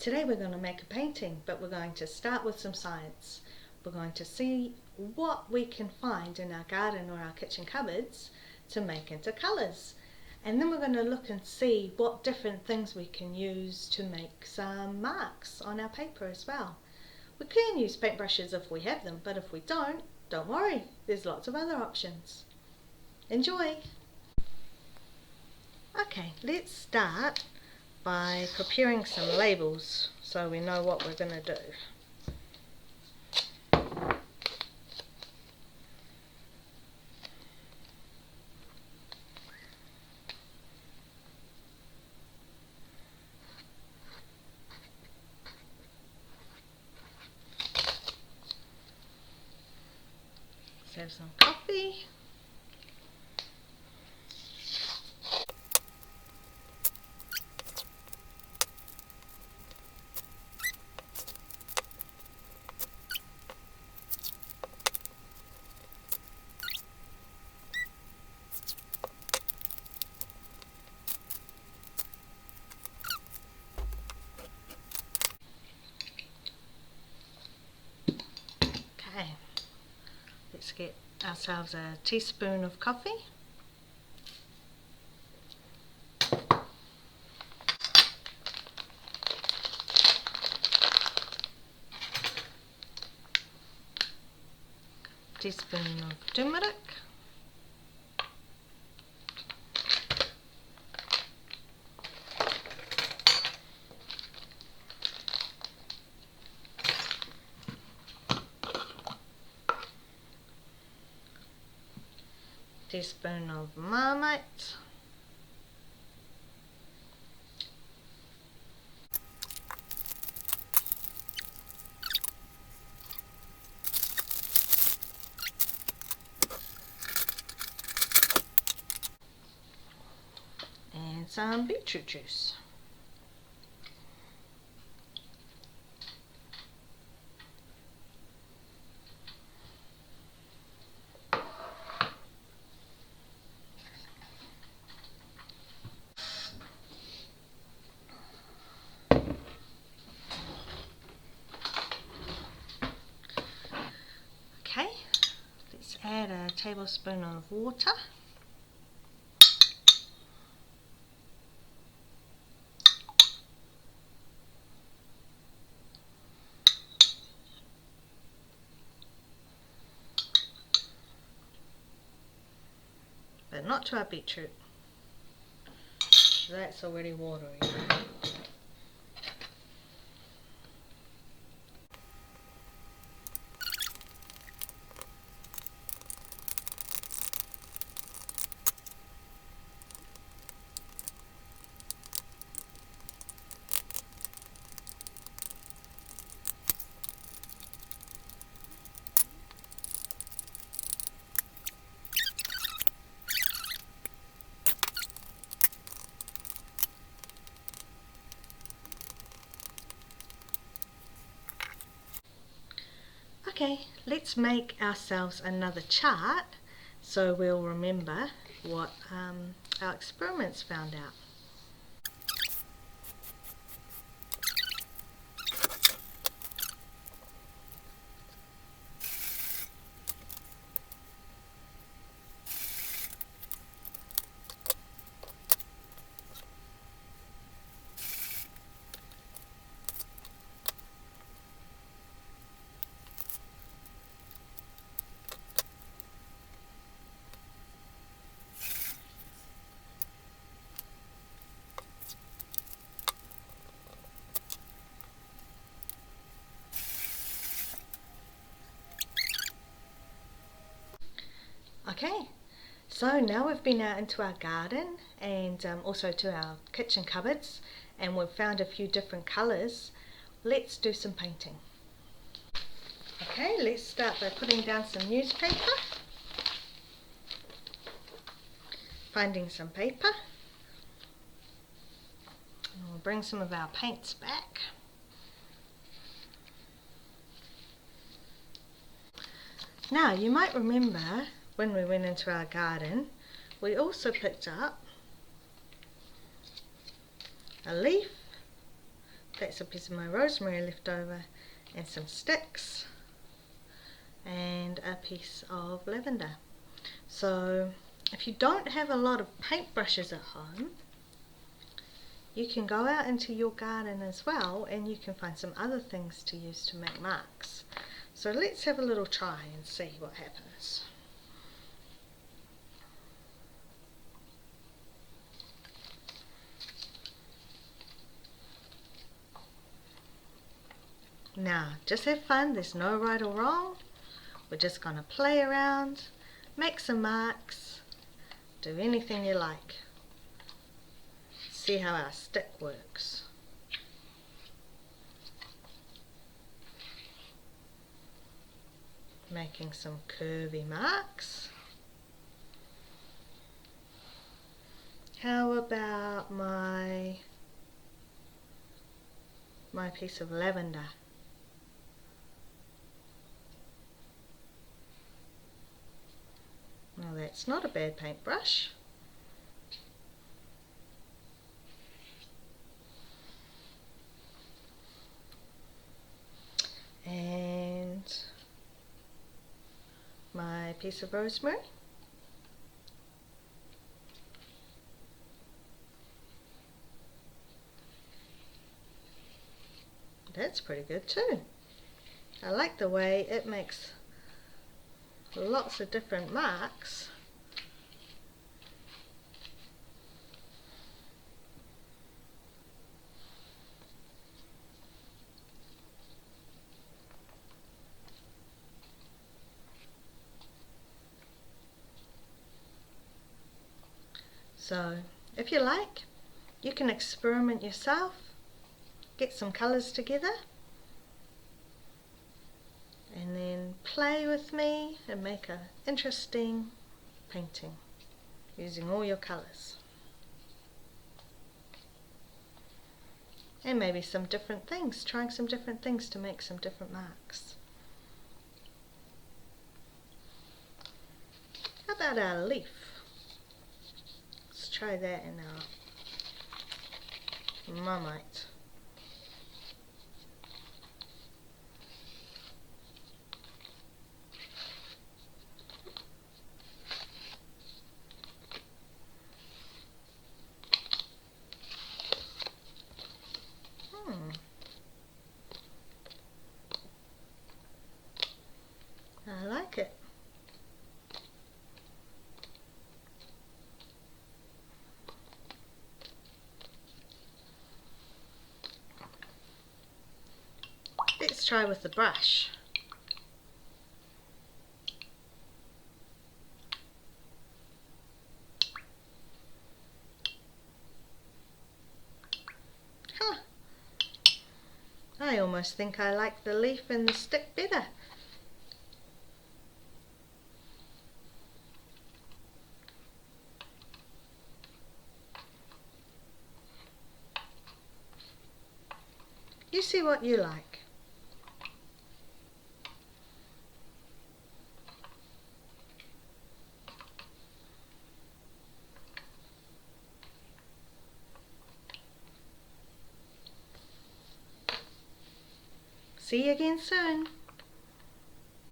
Today we're going to make a painting, but we're going to start with some science. We're going to see what we can find in our garden or our kitchen cupboards to make into colours. And then we're going to look and see what different things we can use to make some marks on our paper as well. We can use paintbrushes if we have them, but if we don't worry, there's lots of other options. Enjoy! Okay, let's start by preparing some labels so we know what we're going to do. Let's have some coffee. Okay, let's get ourselves a teaspoon of coffee. Teaspoon of turmeric. Teaspoon of Marmite. And some beetroot juice. Okay, let's add a tablespoon of water. But not to our beetroot. That's already watery. Okay, let's make ourselves another chart so we'll remember what our experiments found out. Okay, so now we've been out into our garden and also to our kitchen cupboards, and we've found a few different colours. Let's do some painting. Okay, let's start by putting down some newspaper, finding some paper, and we'll bring some of our paints back. Now you might remember when we went into our garden, we also picked up a leaf That's a piece of my rosemary left over, and some sticks, and a piece of lavender. So if you don't have a lot of paintbrushes at home, you can go out into your garden as well and you can find some other things to use to make marks. So let's have a little try and see what happens. Now, just have fun, there's no right or wrong. We're just going to play around, make some marks, do anything you like. See how our stick works. Making some curvy marks. How about my piece of lavender? Well, that's not a bad paintbrush. And my piece of rosemary. That's pretty good too. I like the way it makes lots of different marks. So if you like, you can experiment yourself, get some colours together, and then play with me and make an interesting painting using all your colours. And maybe some different things, trying some different things to make some different marks. How about our leaf? Let's try that in our Marmite. I like it. Let's try with the brush. I almost think I like the leaf and the stick better. You see what you like. See you again soon.